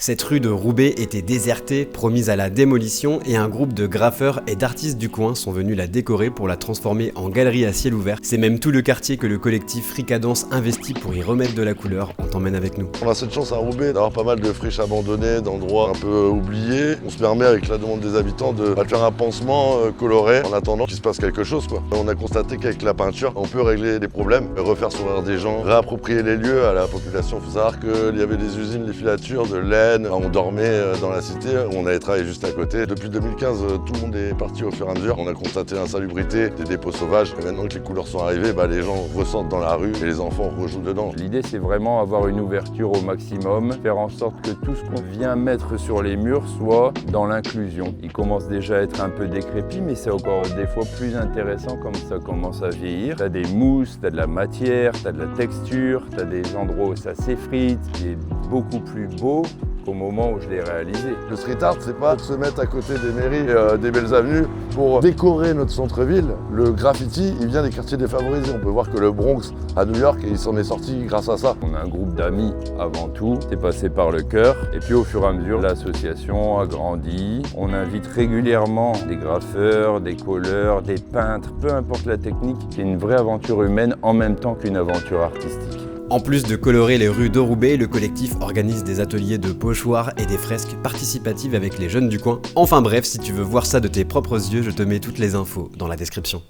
Cette rue de Roubaix était désertée, promise à la démolition, et un groupe de graffeurs et d'artistes du coin sont venus la décorer pour la transformer en galerie à ciel ouvert. C'est même tout le quartier que le collectif Fricadence investit pour y remettre de la couleur. On t'emmène avec nous. On a cette chance à Roubaix d'avoir pas mal de friches abandonnées, d'endroits un peu oubliés. On se permet avec la demande des habitants de faire un pansement coloré en attendant qu'il se passe quelque chose, quoi. On a constaté qu'avec la peinture, on peut régler des problèmes, refaire sourire des gens, réapproprier les lieux à la population. Il faut savoir qu'il y avait des usines, les filatures, de laine. On dormait dans la cité, on avait travaillé juste à côté. Depuis 2015, tout le monde est parti au fur et à mesure. On a constaté l'insalubrité des dépôts sauvages. Et maintenant que les couleurs sont arrivées, les gens ressortent dans la rue et les enfants rejouent dedans. L'idée, c'est vraiment avoir une ouverture au maximum, faire en sorte que tout ce qu'on vient mettre sur les murs soit dans l'inclusion. Il commence déjà à être un peu décrépit, mais c'est encore des fois plus intéressant comme ça commence à vieillir. T'as des mousses, t'as de la matière, t'as de la texture, t'as des endroits où ça s'effrite, qui est beaucoup plus beau qu'au moment où je l'ai réalisé. Le street art, c'est pas de se mettre à côté des mairies, des belles avenues pour décorer notre centre-ville. Le graffiti, il vient des quartiers défavorisés. On peut voir que le Bronx à New York, il s'en est sorti grâce à ça. On a un groupe d'amis avant tout, c'est passé par le cœur. Et puis au fur et à mesure, l'association a grandi. On invite régulièrement des graffeurs, des colleurs, des peintres, peu importe la technique. C'est une vraie aventure humaine en même temps qu'une aventure artistique. En plus de colorer les rues de Roubaix, le collectif organise des ateliers de pochoirs et des fresques participatives avec les jeunes du coin. Enfin bref, si tu veux voir ça de tes propres yeux, je te mets toutes les infos dans la description.